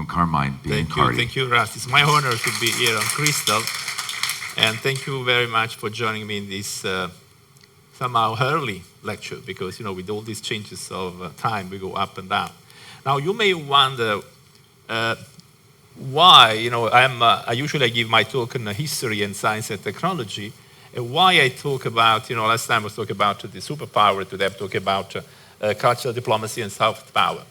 Carmine Biancardi. Thank you, Russ. It's my honor to be here on Crystal. And thank you very much for joining me in this somehow early lecture, because, with all these changes of time, we go up and down. Now, you may wonder why, I usually give my talk on history and science and technology, and why I talk about, last time I was talking about the superpower, today I'm talking about cultural diplomacy and soft power.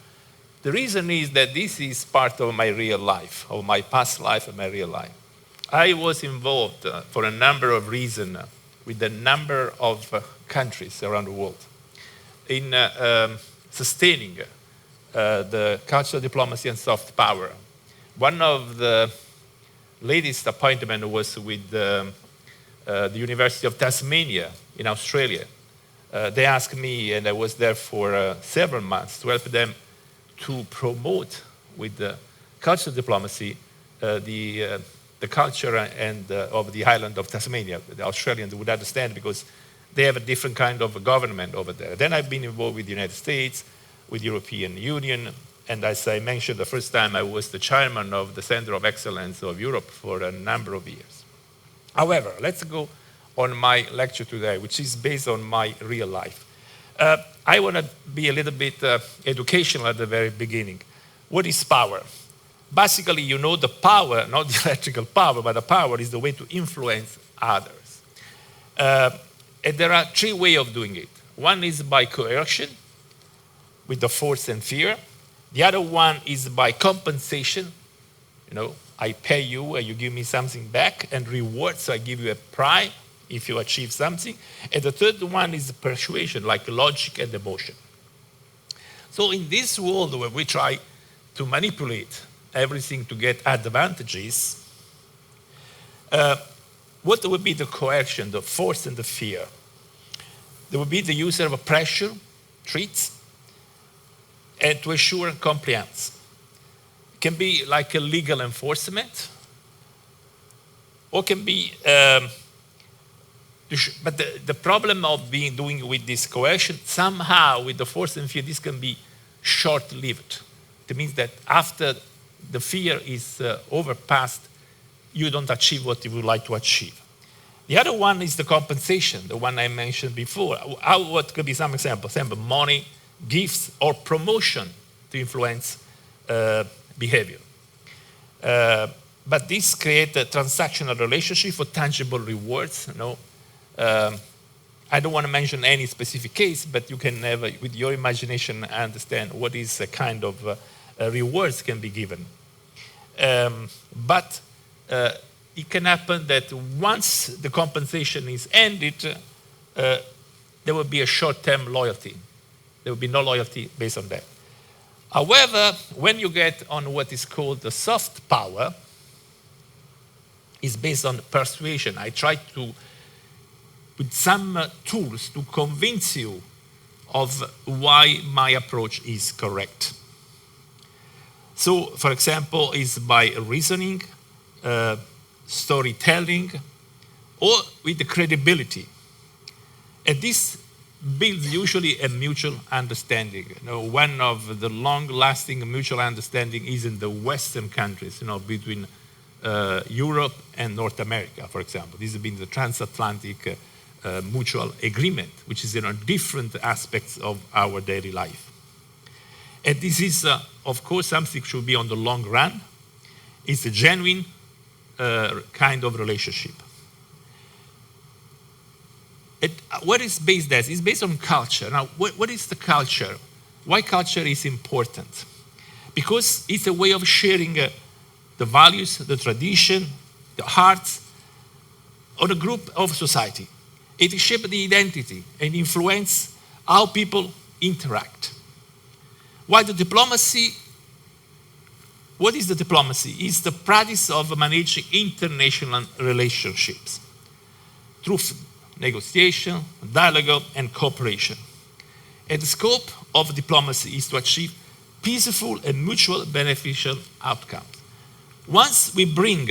The reason is that this is part of my real life, of my past life and my real life. I was involved for a number of reasons with a number of countries around the world in sustaining the cultural diplomacy and soft power. One of the latest appointments was with the University of Tasmania in Australia. They asked me, and I was there for several months, to help them to promote with the cultural diplomacy the culture and of the island of Tasmania. The Australians would understand because they have a different kind of government over there. Then I've been involved with the United States, with the European Union, and as I mentioned the first time, I was the chairman of the Center of Excellence of Europe for a number of years. However, let's go on my lecture today, which is based on my real life. I want to be a little bit educational at the very beginning. What is power? Basically, the power, not the electrical power, but the power is the way to influence others. And there are three ways of doing it. One is by coercion, with the force and fear. The other one is by compensation. I pay you and you give me something back, and reward, so I give you a prize if you achieve something. And the third one is persuasion, like logic and emotion. So in this world where we try to manipulate everything to get advantages, what would be the coercion, the force and the fear? There would be the use of pressure, threats, and to assure compliance. It can be like a legal enforcement, or can be, but the problem of doing with this coercion, somehow with the force and fear, this can be short-lived. It means that after the fear is overpassed, you don't achieve what you would like to achieve. The other one is the compensation, the one I mentioned before. What could be some examples? Money, gifts, or promotion to influence behavior. But this creates a transactional relationship for tangible rewards. I don't want to mention any specific case, but you can never, with your imagination, understand what is the kind of rewards can be given. But it can happen that once the compensation is ended, there will be a short-term loyalty. There will be no loyalty based on that. However, when you get on what is called the soft power, it's based on persuasion. I try to, with some tools, to convince you of why my approach is correct. So, for example, is by reasoning, storytelling, or with the credibility. And this builds usually a mutual understanding. One of the long-lasting mutual understanding is in the Western countries, between Europe and North America, for example. This has been the transatlantic mutual agreement, which is different aspects of our daily life. And this is, of course, something should be on the long run. It's a genuine kind of relationship. What is based on? It's based on culture. Now, what is the culture? Why culture is important? Because it's a way of sharing the values, the tradition, the arts of a group of society. It shapes the identity and influence how people interact. While the diplomacy, what is the diplomacy? It's the practice of managing international relationships through negotiation, dialogue, and cooperation. And the scope of diplomacy is to achieve peaceful and mutual beneficial outcomes. Once we bring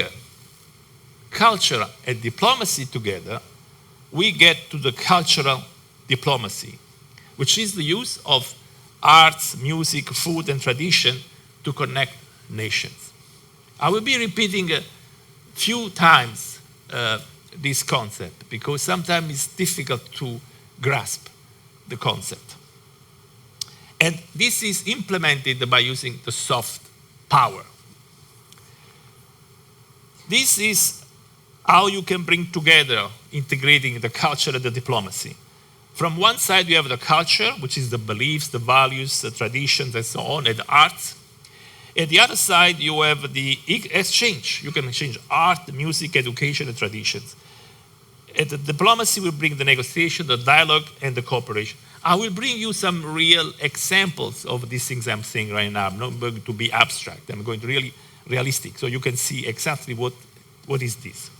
culture and diplomacy together, we get to the cultural diplomacy, which is the use of arts, music, food, and tradition to connect nations. I will be repeating a few times this concept because sometimes it's difficult to grasp the concept. And this is implemented by using the soft power. This is how you can bring together, integrating the culture and the diplomacy. From one side, you have the culture, which is the beliefs, the values, the traditions, and so on, and the arts. At the other side, you have the exchange. You can exchange art, music, education, and traditions. And the diplomacy will bring the negotiation, the dialogue, and the cooperation. I will bring you some real examples of these things I'm saying right now. I'm not going to be abstract. I'm going to really realistic, so you can see exactly what is this.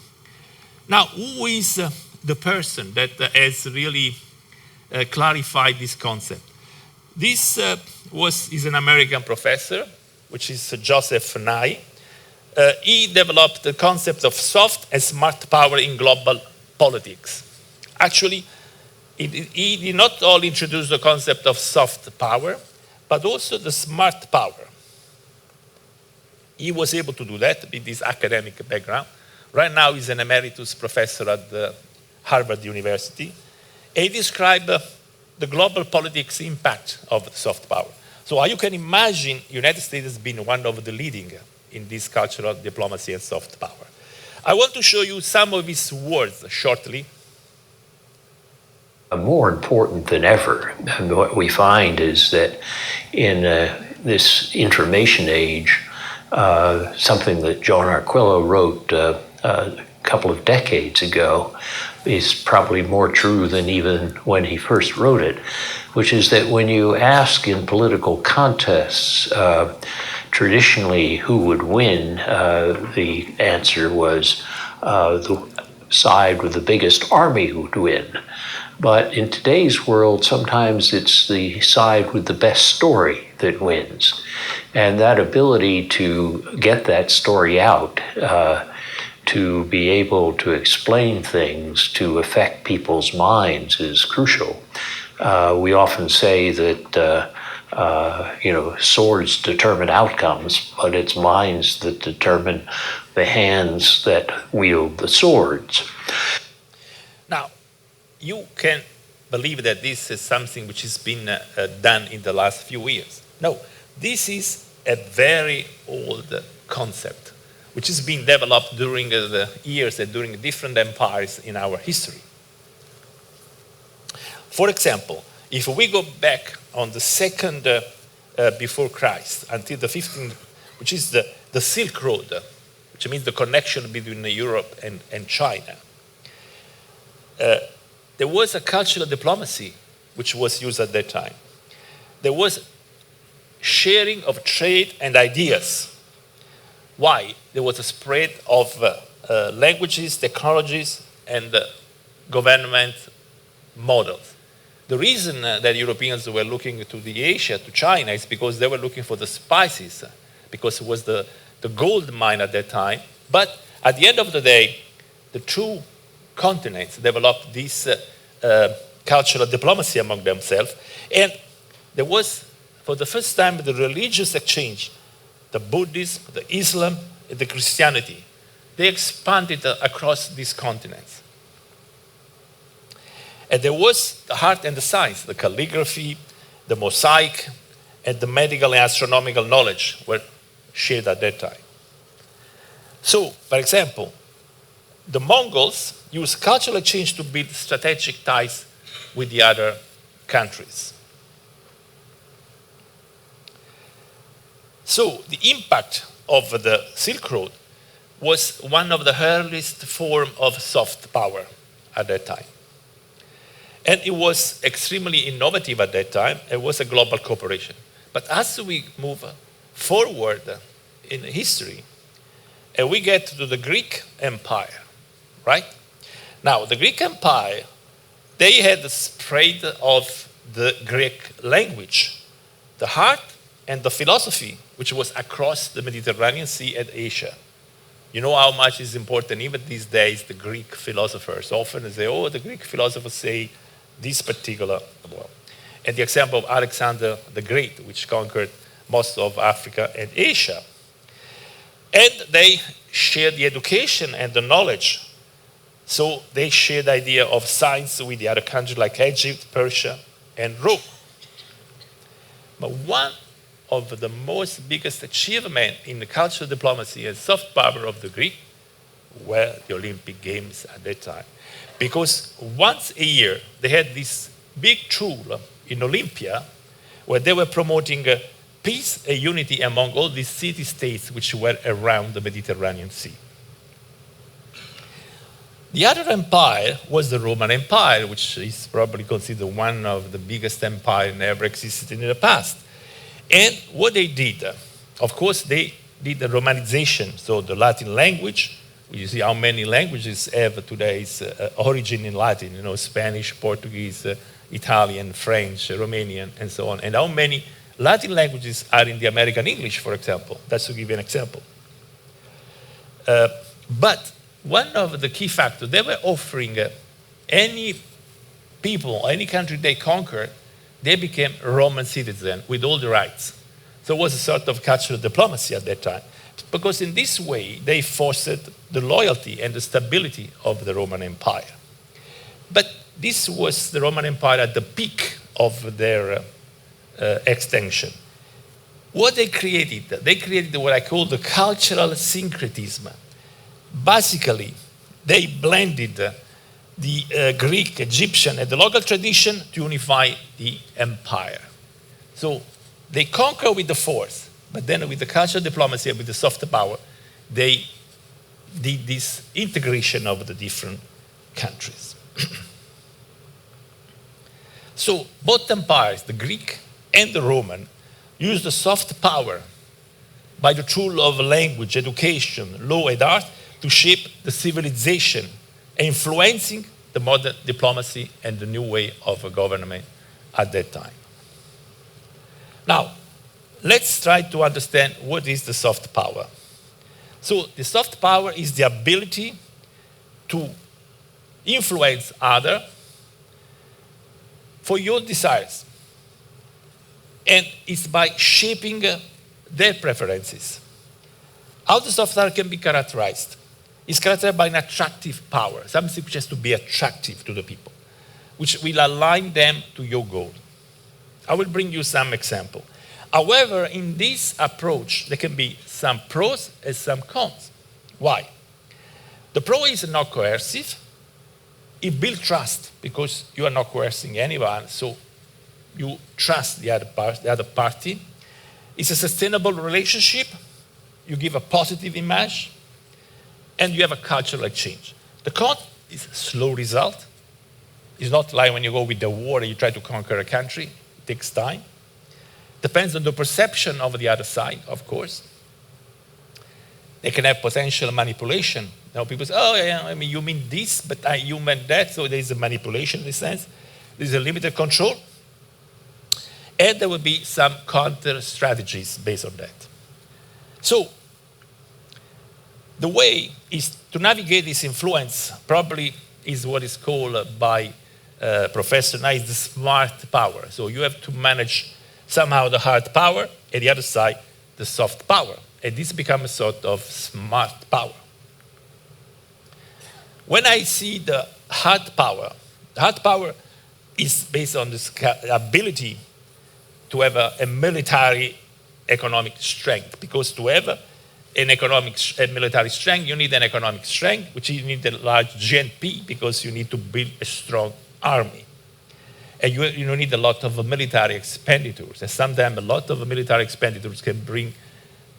Now, who is the person that has really clarified this concept? This is an American professor, which is Joseph Nye. He developed the concept of soft and smart power in global politics. Actually, he did not only introduce the concept of soft power, but also the smart power. He was able to do that with his academic background. Right now, he's an emeritus professor at the Harvard University. He described the global politics impact of soft power. So you can imagine United States has been one of the leading in this cultural diplomacy and soft power. I want to show you some of his words shortly. More important than ever, what we find is that in this information age, something that John Arquillo wrote a couple of decades ago is probably more true than even when he first wrote it, which is that when you ask in political contests traditionally who would win, the answer was the side with the biggest army would win. But in today's world, sometimes it's the side with the best story that wins. And that ability to get that story out, to be able to explain things, to affect people's minds is crucial. We often say that swords determine outcomes, but it's minds that determine the hands that wield the swords. Now, you can believe that this is something which has been done in the last few years. No, this is a very old concept, which has been developed during the years and during different empires in our history. For example, if we go back on the second before Christ until the 15th, which is the Silk Road, which means the connection between Europe and China, there was a cultural diplomacy which was used at that time. There was sharing of trade and ideas. Why? There was a spread of languages, technologies, and government models. The reason that Europeans were looking to the Asia, to China, is because they were looking for the spices, because it was the gold mine at that time. But at the end of the day, the two continents developed this cultural diplomacy among themselves. And there was, for the first time, the religious exchange, the Buddhism, the Islam, and the Christianity. They expanded across these continents. And there was the art and the science, the calligraphy, the mosaic, and the medical and astronomical knowledge were shared at that time. So, for example, the Mongols used cultural exchange to build strategic ties with the other countries. So the impact of the Silk Road was one of the earliest forms of soft power at that time. And it was extremely innovative at that time. It was a global cooperation. But as we move forward in history, and we get to the Greek Empire, right? Now, the Greek Empire, they had the spread of the Greek language, the art and the philosophy, which was across the Mediterranean Sea and Asia. You know how much is important, even these days, the Greek philosophers often say, oh, the Greek philosophers say this particular, well. And the example of Alexander the Great, which conquered most of Africa and Asia. And they share the education and the knowledge. So they share the idea of science with the other countries like Egypt, Persia, and Rome. But one of the most biggest achievements in the cultural diplomacy and soft power of the Greek were the Olympic Games at that time. Because once a year, they had this big tool in Olympia where they were promoting peace and unity among all these city-states which were around the Mediterranean Sea. The other empire was the Roman Empire, which is probably considered one of the biggest empires ever existed in the past. And what they did, of course, they did the Romanization, so the Latin language. You see how many languages have today's origin in Latin, Spanish, Portuguese, Italian, French, Romanian, and so on. And how many Latin languages are in the American English, for example. That's to give you an example. But one of the key factors, they were offering any people, any country they conquered, they became Roman citizens with all the rights. So it was a sort of cultural diplomacy at that time. Because in this way, they fostered the loyalty and the stability of the Roman Empire. But this was the Roman Empire at the peak of their extension. What they created what I call the cultural syncretism. Basically, they blended the Greek, Egyptian, and the local tradition to unify the empire. So they conquer with the force, but then with the cultural diplomacy and with the soft power, they did this integration of the different countries. So both empires, the Greek and the Roman, used the soft power by the tool of language, education, law, and art to shape the civilization, influencing the modern diplomacy and the new way of government at that time. Now, let's try to understand what is the soft power. So the soft power is the ability to influence others for your desires. And it's by shaping their preferences. How the soft power can be characterized? It's characterized by an attractive power, something which has to be attractive to the people, which will align them to your goal. I will bring you some example. However, in this approach, there can be some pros and some cons. Why? The pro is not coercive. It builds trust because you are not coercing anyone, so you trust the other party. It's a sustainable relationship. You give a positive image, and you have a cultural exchange. The con is slow result. It's not like when you go with the war and you try to conquer a country. It takes time. Depends on the perception of the other side, of course. They can have potential manipulation. Now people say, oh, yeah, I mean, you mean this, but you meant that, so there's a manipulation in this sense. There's a limited control. And there will be some counter strategies based on that. So, the way is to navigate this influence probably is what is called by Professor Knight the smart power. So you have to manage somehow the hard power, and the other side, the soft power. And this becomes a sort of smart power. When I see the hard power is based on this ability to have a military economic strength, because to have an economic and military strength, you need an economic strength, which you need a large GNP because you need to build a strong army. And you need a lot of military expenditures. And sometimes a lot of military expenditures can bring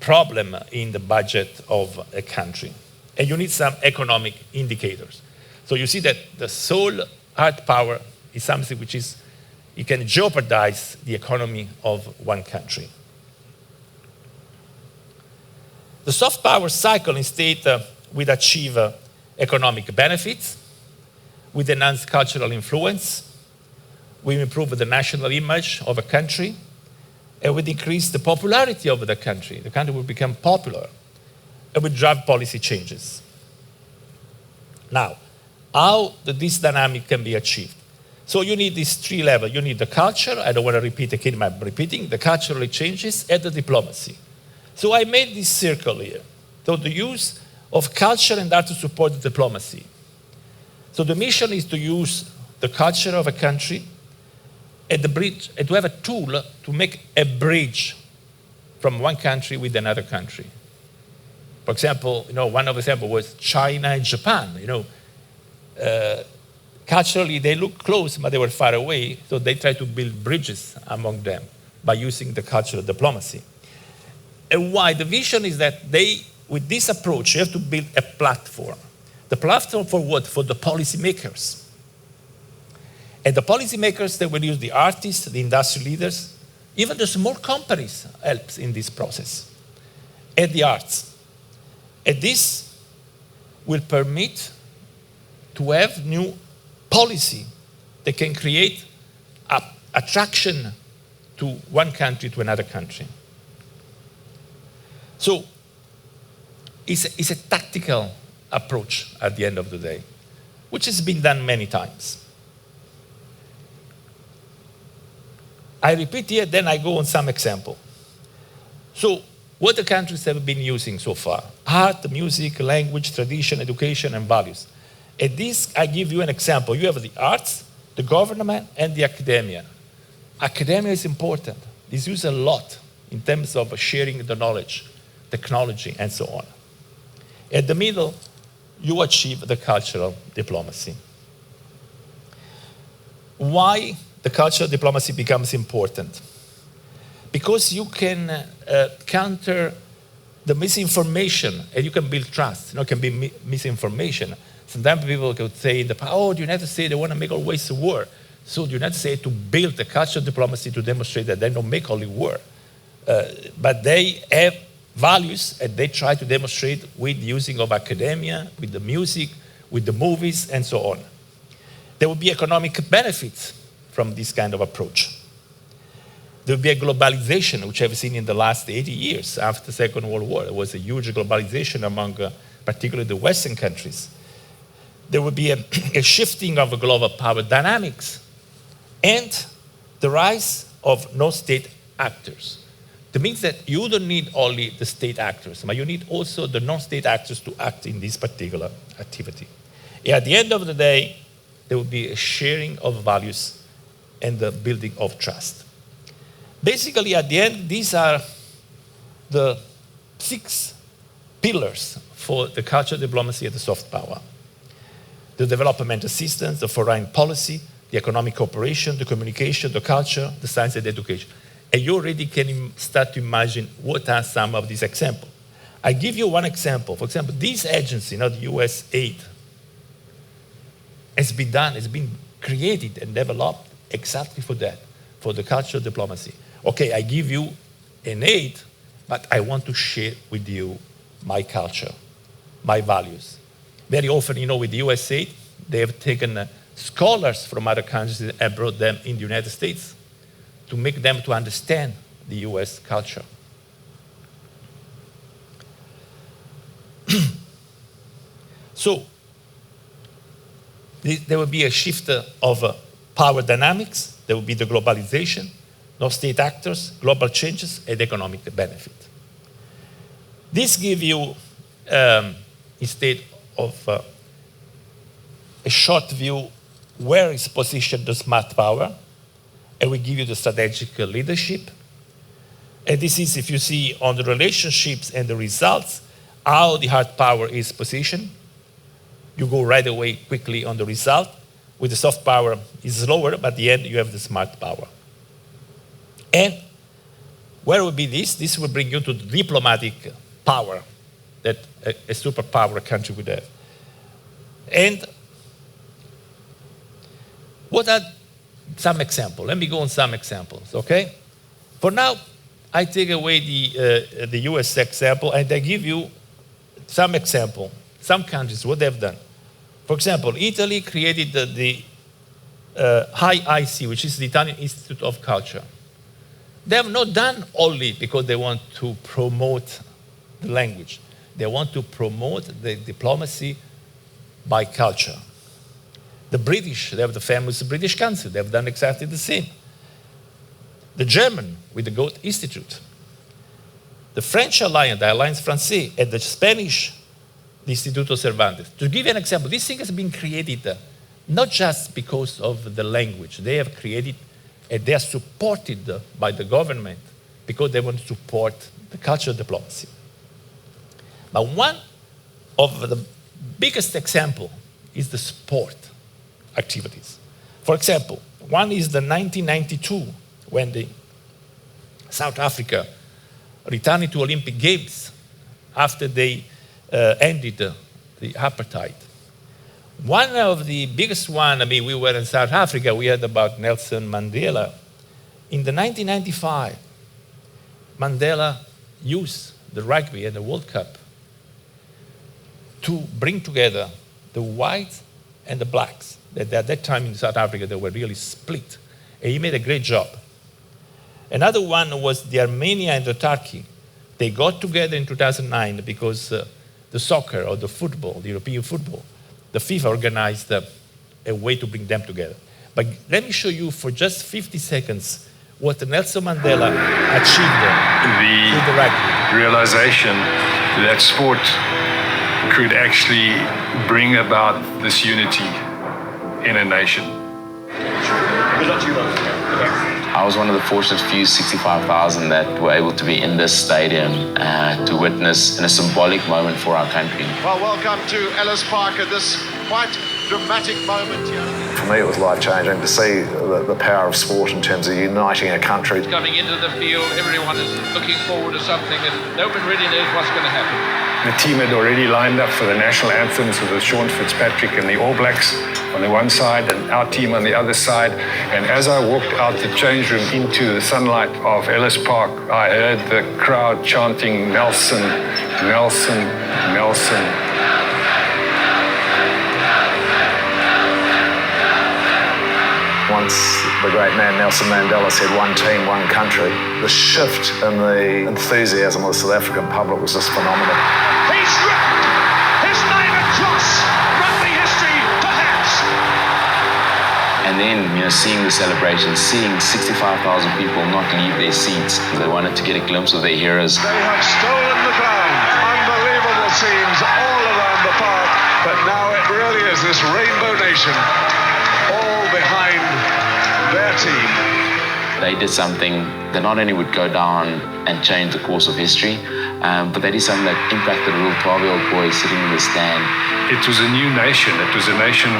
problem in the budget of a country. And you need some economic indicators. So you see that the sole hard power is something which is, it can jeopardize the economy of one country. The soft power cycle instead will achieve economic benefits, with enhanced cultural influence, will improve the national image of a country, and will increase the popularity of the country. The country will become popular, and will drive policy changes. Now, how this dynamic can be achieved? So you need these three levels. You need the culture, I don't want to repeat again, I'm repeating, the cultural changes and the diplomacy. So I made this circle here. So the use of culture and art to support diplomacy. So the mission is to use the culture of a country and the bridge, and to have a tool to make a bridge from one country with another country. For example, one of the examples was China and Japan. Culturally, they look close, but they were far away, so they tried to build bridges among them by using the cultural diplomacy. And why? The vision is that with this approach, you have to build a platform. The platform for what? For the policymakers. And the policymakers, they will use the artists, the industry leaders, even the small companies helps in this process, and the arts. And this will permit to have new policy that can create attraction to one country to another country. So it's a tactical approach at the end of the day, which has been done many times. I repeat here, then I go on some example. So what the countries have been using so far: art, music, language, tradition, education, and values. And this, I give you an example. You have the arts, the government, and the academia. Academia is important. It's used a lot in terms of sharing the knowledge, technology, and so on. At the middle, you achieve the cultural diplomacy. Why the cultural diplomacy becomes important? Because you can counter the misinformation and you can build trust. It can be misinformation. Sometimes people could say, the United States, they want to make always war. So the United States to build the cultural diplomacy to demonstrate that they don't make only war. But they have values and they try to demonstrate with using of academia, with the music, with the movies, and so on. There will be economic benefits from this kind of approach. There will be a globalization, which I've seen in the last 80 years after the Second World War. There was a huge globalization among particularly the Western countries. There will be a shifting of global power dynamics and the rise of non-state actors. That means that you don't need only the state actors, but you need also the non-state actors to act in this particular activity. And at the end of the day, there will be a sharing of values and the building of trust. Basically, at the end, these are the 6 pillars for the cultural diplomacy and the soft power: the development assistance, the foreign policy, the economic cooperation, the communication, the culture, the science and education. And you already can start to imagine what are some of these examples. I give you one example. For example, this agency, the USAID, has been created and developed exactly for that, for the cultural diplomacy. Okay, I give you an aid, but I want to share with you my culture, my values. Very often, with the USAID, they have taken scholars from other countries and brought them in the United States to make them to understand the US culture. So, there will be a shift of power dynamics. There will be the globalization, non-state actors, global changes, and economic benefit. This gives you, instead of a short view, where is positioned the smart power, and we give you the strategic leadership. And this is, if you see on the relationships and the results, how the hard power is positioned. You go right away quickly on the result. With the soft power, it's slower, but at the end, you have the smart power. And where will be this? This will bring you to the diplomatic power that a superpower country would have. And what are some examples? Let me go on some examples, okay? For now, I take away the US example and I give you some example, some countries, what they've done. For example, Italy created the IIC, which is the Italian Institute of Culture. They have not done only because they want to promote the language. They want to promote the diplomacy by culture. The British, they have the famous British Council. They have done exactly the same. The German with the Goethe Institute. the French Alliance, the Alliance Française, and the Spanish the Instituto Cervantes. To give you an example, this thing has been created not just because of the language. They have created, and they are supported by the government because they want to support the cultural diplomacy. But one of the biggest example is the sport activities. For example, one is the 1992, when the South Africa returned to Olympic Games after they ended the apartheid. One of the biggest one, we were in South Africa, we heard about Nelson Mandela. In the 1995, Mandela used the rugby and the World Cup to bring together the whites and the blacks. At that time in South Africa, they were really split. And he made a great job. Another one was the Armenia and the Turkey. They got together in 2009 because the soccer or the football, the European football, the FIFA organized a way to bring them together. But let me show you for just 50 seconds what Nelson Mandela achieved with the rugby. Realization that sport could actually bring about this unity in a nation. I was one of the fortunate few 65,000 that were able to be in this stadium to witness in a symbolic moment for our country. Well, welcome to Ellis Park at this quite dramatic moment here. For me, it was life-changing to see the power of sport in terms of uniting a country. Coming into the field, everyone is looking forward to something and no one really knows what's going to happen. The team had already lined up for the national anthems with Sean Fitzpatrick and the All Blacks on the one side and our team on the other side. And as I walked out the change room into the sunlight of Ellis Park, I heard the crowd chanting, "Nelson, Nelson, Nelson." Once the great man Nelson Mandela said, "One team, one country," the shift in the enthusiasm of the South African public was just phenomenal. He's written his name across rugby history, perhaps. And then, seeing the celebration, seeing 65,000 people not leave their seats. They wanted to get a glimpse of their heroes. They have stolen the crown. Unbelievable scenes all around the park. But now it really is this rainbow nation, all behind their team. They did something that not only would go down and change the course of history, but they did something that impacted a little 12-year-old boy sitting in the stand. It was a new nation. It was a nation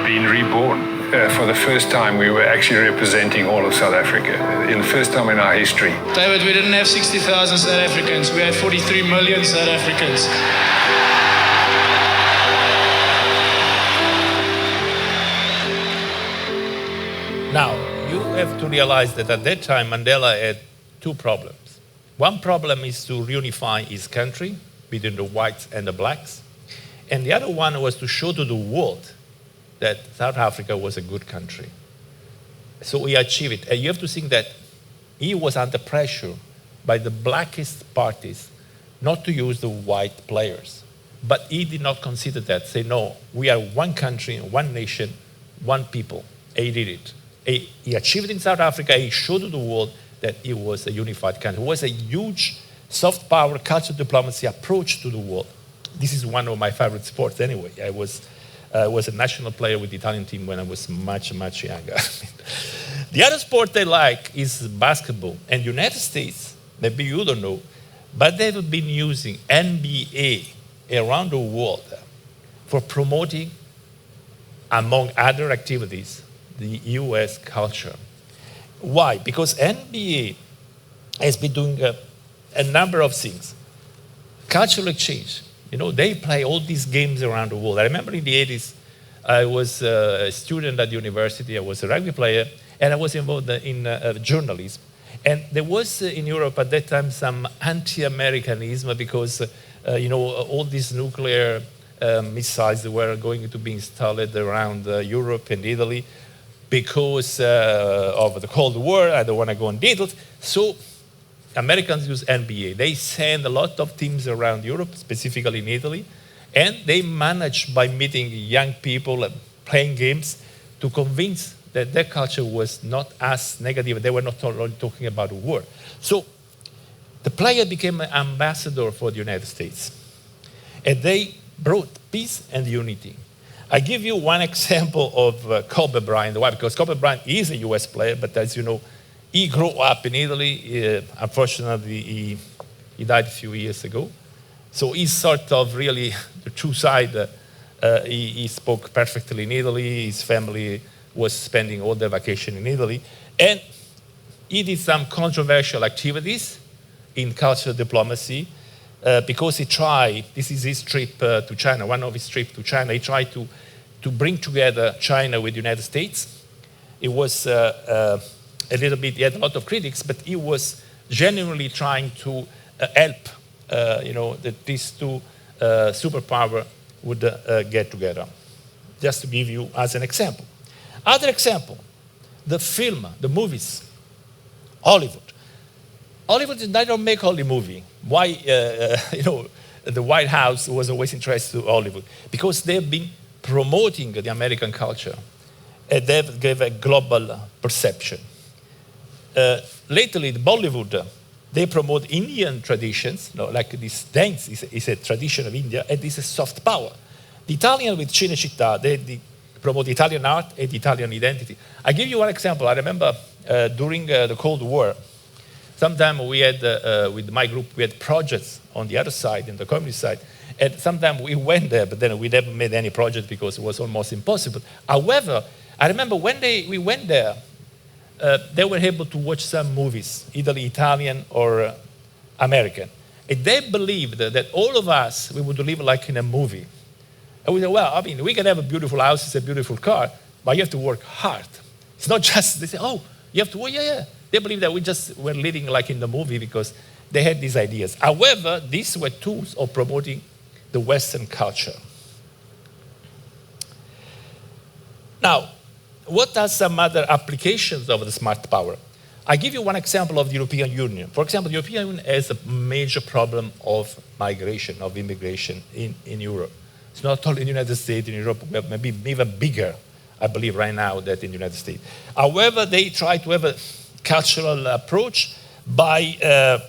being reborn. For the first time, we were actually representing all of South Africa. In the first time in our history. David, we didn't have 60,000 South Africans. We had 43 million South Africans. Now, you have to realize that at that time, Mandela had two problems. One problem is to reunify his country between the whites and the blacks. And the other one was to show to the world that South Africa was a good country. So he achieved it. And you have to think that he was under pressure by the blackest parties not to use the white players. But he did not consider that, say, no, we are one country, one nation, one people. And he did it. He achieved it in South Africa. He showed to the world that he was a unified country. It was a huge soft power, cultural diplomacy approach to the world. This is one of my favorite sports anyway. I was a national player with the Italian team when I was much, much younger. The other sport they like is basketball. And the United States, maybe you don't know, but they've been using NBA around the world for promoting, among other activities, the US culture. Why? Because NBA has been doing a number of things. Cultural exchange. They play all these games around the world. I remember in the 80s, I was a student at the university. I was a rugby player, and I was involved in journalism. And there was in Europe at that time some anti-Americanism because, all these nuclear missiles were going to be installed around Europe and Italy because of the Cold War. I don't want to go into details. So Americans use NBA. They send a lot of teams around Europe, specifically in Italy, and they manage by meeting young people and playing games to convince that their culture was not as negative. They were not only talking about war. So the player became an ambassador for the United States. And they brought peace and unity. I give you one example of Kobe Bryant. Why? Because Kobe Bryant is a US player, but as you know, he grew up in Italy. Unfortunately, he died a few years ago. So he's sort of really the true side. He spoke perfectly in Italy. His family was spending all their vacation in Italy. And he did some controversial activities in cultural diplomacy because he tried, this is his trip to China, one of his trips to China, he tried to bring together China with the United States. It was a little bit, he had a lot of critics, but he was genuinely trying to help, that these two superpowers would get together. Just to give you as an example. Other example, the film, the movies, Hollywood. Hollywood did not make only movie. Why, the White House was always interested in Hollywood? Because they've been promoting the American culture, and they've given a global perception. Lately, the Bollywood, they promote Indian traditions, like this dance is a tradition of India, and this is soft power. The Italian with Cinecittà, they promote Italian art and Italian identity. I give you one example. I remember during the Cold War, sometime we had, with my group, we had projects on the other side, in the communist side, and sometimes we went there, but then we never made any project because it was almost impossible. However, I remember when we went there, they were able to watch some movies, either Italian or American. And they believed that all of us, we would live like in a movie. And we said, well, I mean, we can have a beautiful house, it's a beautiful car, but you have to work hard. It's not just, they say, oh, you have to work, yeah. They believe that we just were living like in the movie because they had these ideas. However, these were tools of promoting the Western culture. Now, what are some other applications of the smart power? I give you one example of the European Union. For example, the European Union has a major problem of migration, of immigration in Europe. It's not only in the United States, in Europe, maybe even bigger, I believe, right now than in the United States. However, they try to have a cultural approach by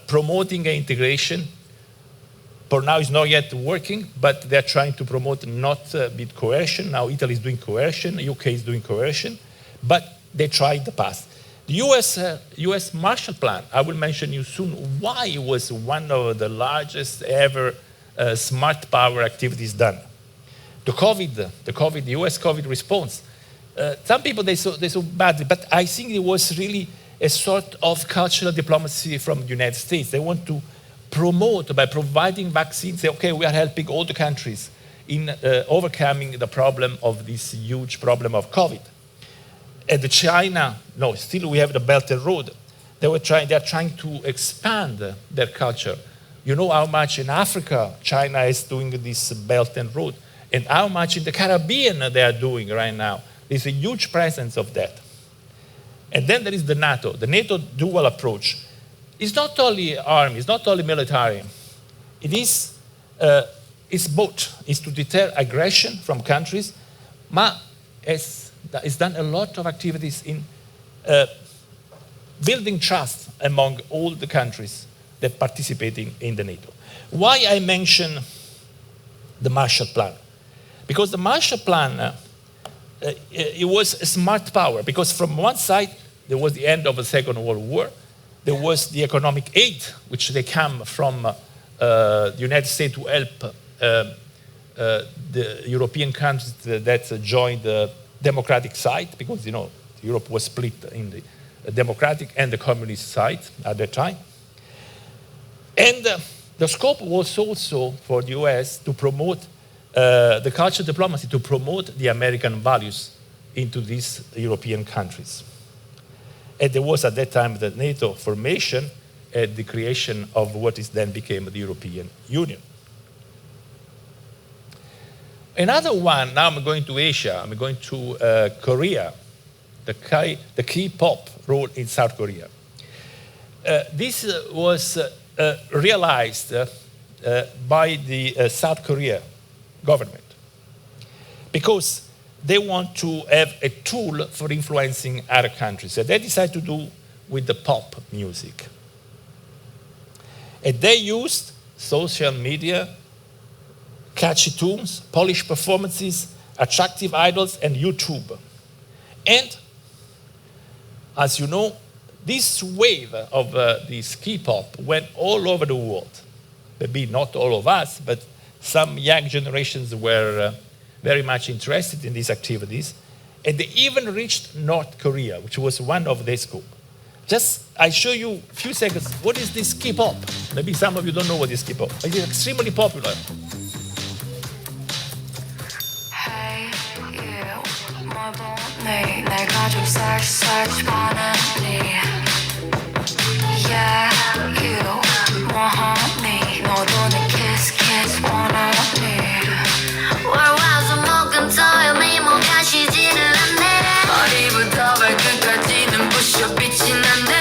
promoting integration. For now, it's not yet working, but they're trying to promote not with coercion. Now, Italy is doing coercion, UK is doing coercion, but they tried the past. The US Marshall Plan, I will mention you soon why it was one of the largest ever smart power activities done. The US COVID response. Some people, they saw badly, but I think it was really a sort of cultural diplomacy from the United States. They want to promote by providing vaccines, say, okay, we are helping all the countries in overcoming the problem of this huge problem of COVID. And China, no, still we have the Belt and Road. They're trying to expand their culture. You know how much in Africa China is doing this Belt and Road, and how much in the Caribbean they are doing right now. There's a huge presence of that. And then there is the NATO dual approach. It's not only army, it's not only military. It is, it's both. It's to deter aggression from countries, but it's done a lot of activities in building trust among all the countries that participating in the NATO. Why I mention the Marshall Plan? Because the Marshall Plan, it was a smart power, because from one side, there was the end of the Second World War. There was the economic aid, which they come from the United States to help the European countries that joined the democratic side, because, you know, Europe was split in the democratic and the communist side at that time. And the scope was also for the US to promote the cultural diplomacy, to promote the American values into these European countries. And there was at that time the NATO formation and the creation of what is then became the European Union. Another one, now I'm going to Asia, I'm going to Korea, the K-pop role in South Korea. This was realized by the South Korea government because they want to have a tool for influencing other countries. So they decided to do with the pop music. And they used social media, catchy tunes, polished performances, attractive idols, and YouTube. And as you know, this wave of this K-pop went all over the world. Maybe not all of us, but some young generations were very much interested in these activities. And they even reached North Korea, which was one of their scope. I show you a few seconds. What is this K-pop? Maybe some of you don't know what is K-pop. It is extremely popular. Hey, you, 뭘 보니? 날 가지고 search 하니? Yeah, you, 뭐 하니? 너도 내 kiss 원하니? 월 와서 목금 터요 미모 가시지를 않네. 머리부터 발끝까지는 부셔 빛이 난대.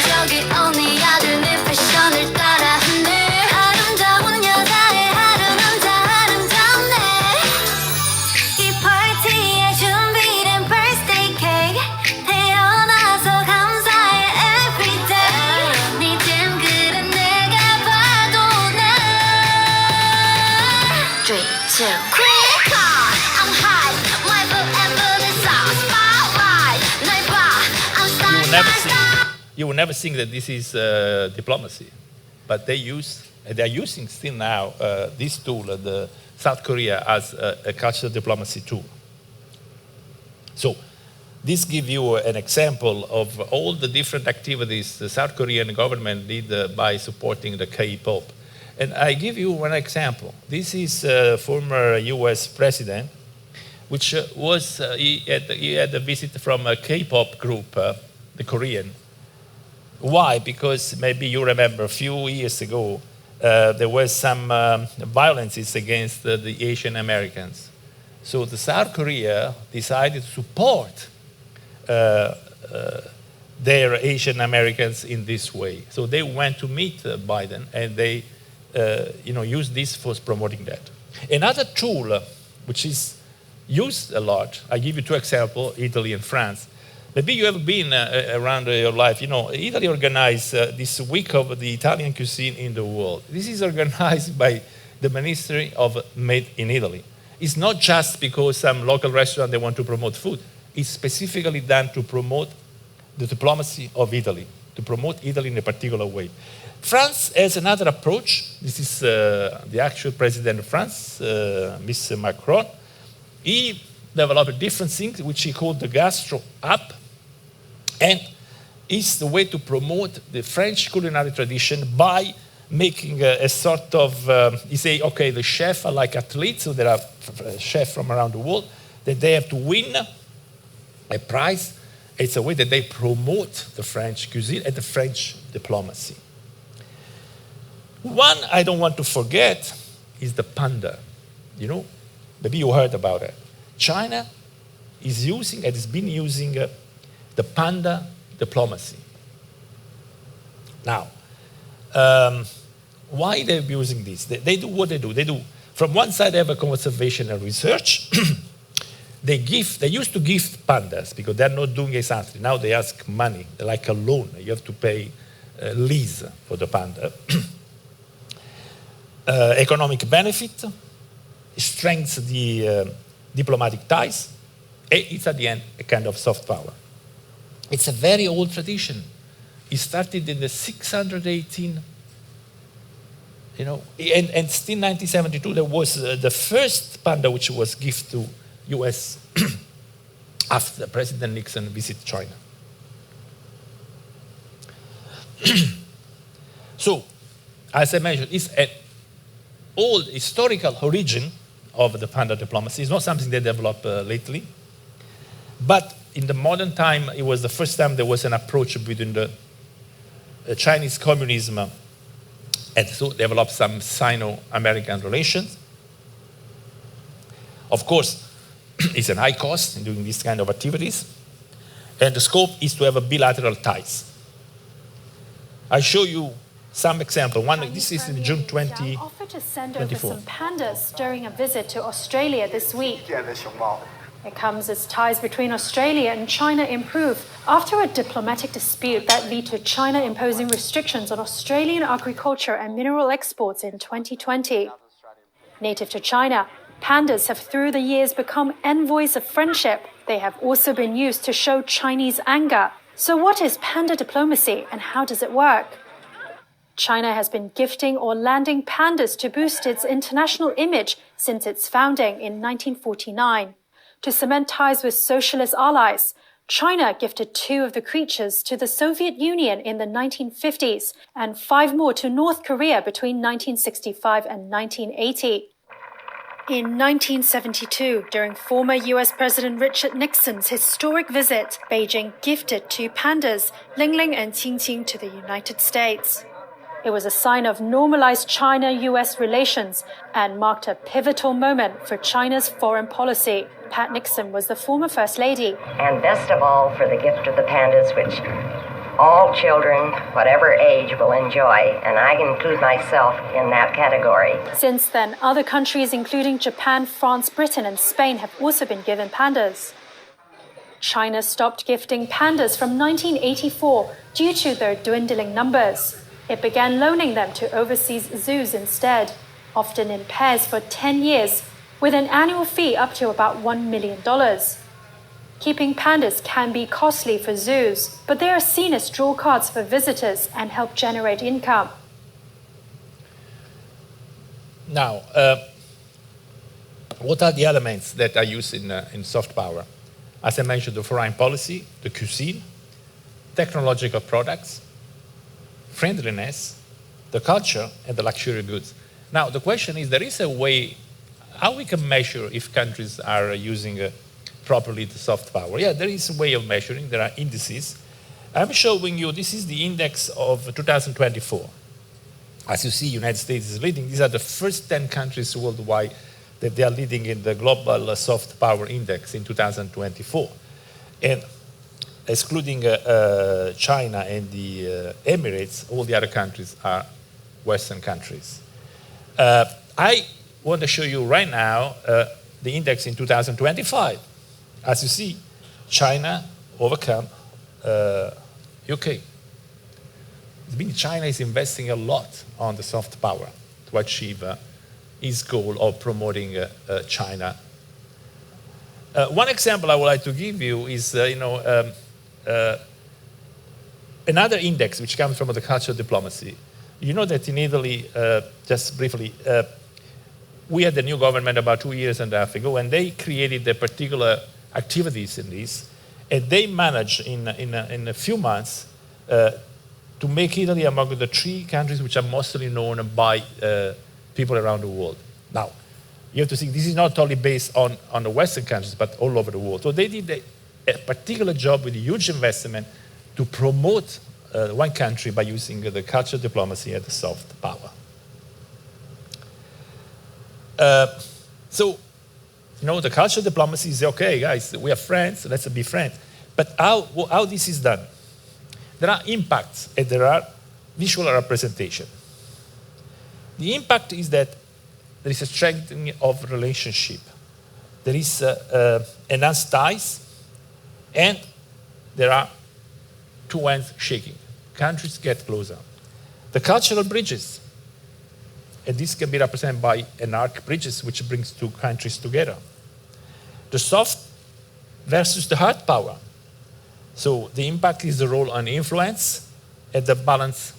저기 언니 아들 내 패션을 따라하네. 아름다운 여자의 하루 남자 아름답네. 이 파티에 준비된 birthday cake. 태어나서 감사해 everyday. 네 dim글은 내가 봐도 나. 3, 2, quick on. I'm high. My forever is our spotlight. 날 봐. I'm starting. You will never think that this is diplomacy, but they are using still now this tool, the South Korea, as a cultural diplomacy tool. So this gives you an example of all the different activities the South Korean government did by supporting the K-pop. And I give you one example. This is a former US president, which he had a visit from a K-pop group, the Korean. Why? Because maybe you remember a few years ago, there was some violences against the Asian Americans. So the South Korea decided to support their Asian Americans in this way. So they went to meet Biden, and they used this for promoting that. Another tool, which is used a lot, I give you two examples, Italy and France. Maybe you have been around your life. Italy organized this week of the Italian cuisine in the world. This is organized by the Ministry of Made in Italy. It's not just because some local restaurant, they want to promote food. It's specifically done to promote the diplomacy of Italy, to promote Italy in a particular way. France has another approach. This is the actual president of France, Mr. Macron. He developed different things, which he called the Gastro App. And it's the way to promote the French culinary tradition by making a sort of, you say, okay, the chefs are like athletes, so there are chefs from around the world, that they have to win a prize. It's a way that they promote the French cuisine and the French diplomacy. One I don't want to forget is the panda. Maybe you heard about it. China is using and has been using the panda diplomacy. Now, why they're using this? They do what they do. They do, from one side, they have a conservation and research. They used to gift pandas because they're not doing exactly. Now they ask money, like a loan. You have to pay lease for the panda. Economic benefit, strengthens the diplomatic ties, and it's at the end a kind of soft power. It's a very old tradition. It started in the 618, and still 1972 there was the first panda which was given to U.S. after President Nixon visited China. So, as I mentioned, it's an old historical origin of the panda diplomacy. It's not something they developed lately. But in the modern time, it was the first time there was an approach between the Chinese communism and so developed some Sino-American relations. Of course, it's an high cost in doing these kind of activities. And the scope is to have a bilateral ties. I show you some example. This is in June 2024. Offered to send over some pandas during a visit to Australia this week. It comes as ties between Australia and China improve after a diplomatic dispute that led to China imposing restrictions on Australian agriculture and mineral exports in 2020. Native to China, pandas have through the years become envoys of friendship. They have also been used to show Chinese anger. So what is panda diplomacy and how does it work? China has been gifting or landing pandas to boost its international image since its founding in 1949. To cement ties with socialist allies, China gifted 2 of the creatures to the Soviet Union in the 1950s and 5 more to North Korea between 1965 and 1980. In 1972, during former US President Richard Nixon's historic visit, Beijing gifted 2 pandas, Ling Ling and Qing Qing, to the United States. It was a sign of normalized China-US relations and marked a pivotal moment for China's foreign policy. Pat Nixon was the former First Lady. And best of all, for the gift of the pandas, which all children, whatever age, will enjoy, and I include myself in that category. Since then, other countries, including Japan, France, Britain, and Spain, have also been given pandas. China stopped gifting pandas from 1984 due to their dwindling numbers. It began loaning them to overseas zoos instead, often in pairs for 10 years, with an annual fee up to about $1 million. Keeping pandas can be costly for zoos, but they are seen as draw cards for visitors and help generate income. Now, what are the elements that are used in soft power? As I mentioned, the foreign policy, the cuisine, technological products, friendliness, the culture, and the luxury goods. Now, the question is, there is a way how we can measure if countries are using properly the soft power. Yeah, there is a way of measuring. There are indices. I'm showing you, this is the index of 2024. As you see, United States is leading. These are the first 10 countries worldwide that they are leading in the global soft power index in 2024. And excluding China and the Emirates, all the other countries are Western countries. I want to show you right now the index in 2025. As you see, China overcome UK. It means China is investing a lot on the soft power to achieve its goal of promoting China. One example I would like to give you is, another index which comes from the culture of diplomacy. You know that in Italy, just briefly, we had the new government about 2.5 years ago, and they created the particular activities in this, and they managed in a few months to make Italy among the 3 countries which are mostly known by people around the world. Now, you have to think this is not only based on the Western countries, but all over the world. So they did a particular job with a huge investment to promote one country by using the culture diplomacy and the soft power. So, the culture diplomacy is okay, guys, we are friends, let's be friends. But how this is done? There are impacts and there are visual representation. The impact is that there is a strengthening of relationship. There is enhanced ties, and there are 2 hands shaking. Countries get closer. The cultural bridges, and this can be represented by an arc bridges, which brings 2 countries together. The soft versus the hard power. So the impact is the role on influence at the balance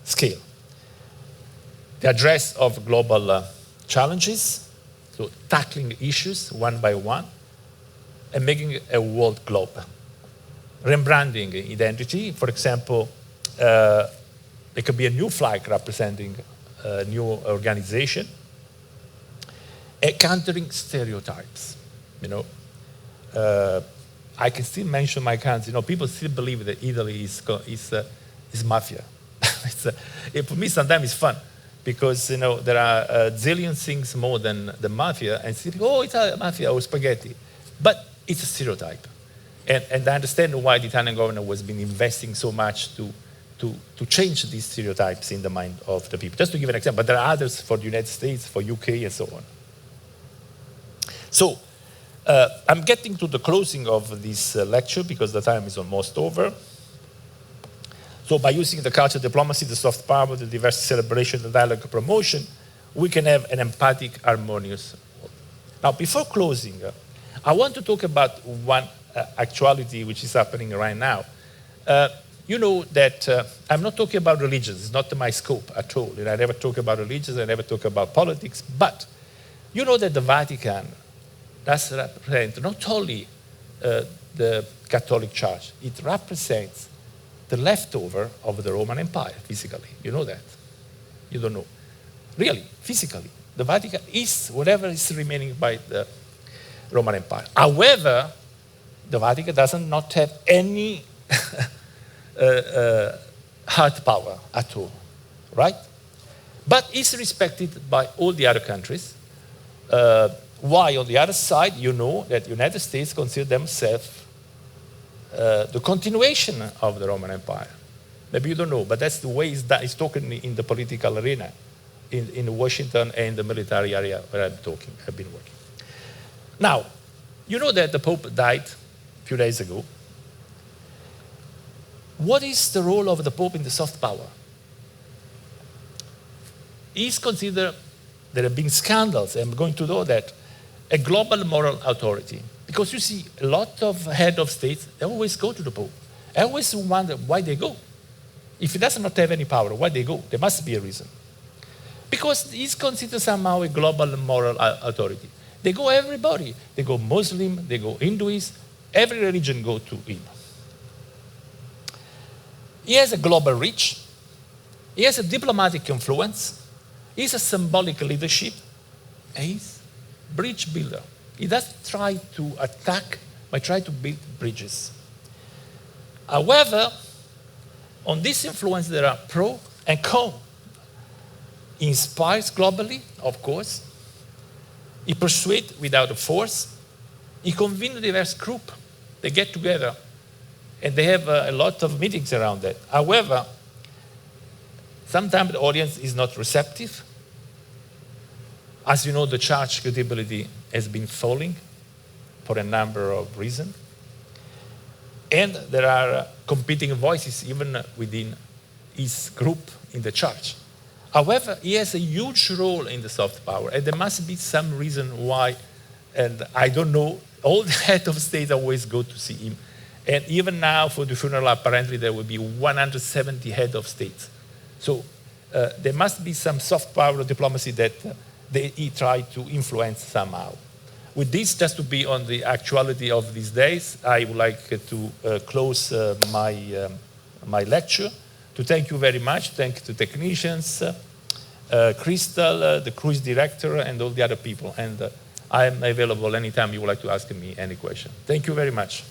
scale. The address of global challenges, so tackling issues one by one, and making a world globe. Rebranding identity, for example, it could be a new flag representing a new organization. Countering stereotypes, I can still mention my country. People still believe that Italy is mafia. For me, sometimes it's fun because there are a zillion things more than the mafia, and still, it's a mafia or spaghetti, but it's a stereotype. And I understand why the Italian government has been investing so much to change these stereotypes in the mind of the people. Just to give an example, but there are others for the United States, for UK, and so on. So, I'm getting to the closing of this lecture because the time is almost over. So by using the culture diplomacy, the soft power, the diversity celebration, the dialogue promotion, we can have an empathic, harmonious world. Now, before closing, I want to talk about one actuality which is happening right now. You know that I'm not talking about religions. It's not my scope at all. And I never talk about religions. I never talk about politics. But you know that the Vatican does represent not only the Catholic Church, it represents the leftover of the Roman Empire, physically. You know that? You don't know. Really, physically. The Vatican is whatever is remaining by the Roman Empire. However, the Vatican does not have any hard power at all, right? But it's respected by all the other countries. Why, on the other side, you know that the United States consider themselves the continuation of the Roman Empire. Maybe you don't know, but that's the way it's talking in the political arena, in Washington and the military area where I've been working. Now, you know that the Pope died a few days ago. What is the role of the Pope in the soft power? He's considered, there have been scandals, I'm going to know that, a global moral authority. Because you see, a lot of head of states, they always go to the Pope. I always wonder why they go. If he does not have any power, why they go? There must be a reason. Because he's considered somehow a global moral authority. They go everybody. They go Muslim, they go Hinduist, every religion go to him. He has a global reach. He has a diplomatic influence. He's a symbolic leadership. And he's a bridge builder. He doesn't try to attack, but try to build bridges. However, on this influence there are pro and con. He inspires globally, of course. He persuades without force. He convenes a diverse group. They get together and they have a lot of meetings around that. However, sometimes the audience is not receptive. As you know, the church credibility has been falling for a number of reasons. And there are competing voices even within his group in the church. However, he has a huge role in the soft power, and there must be some reason why, and I don't know, all the head of state always go to see him. And even now for the funeral, apparently there will be 170 head of states. So there must be some soft power diplomacy that he tried to influence somehow. With this, just to be on the actuality of these days, I would like to close my lecture. To thank you very much. Thank you to technicians, Crystal, the cruise director, and all the other people. And I am available anytime you would like to ask me any question. Thank you very much.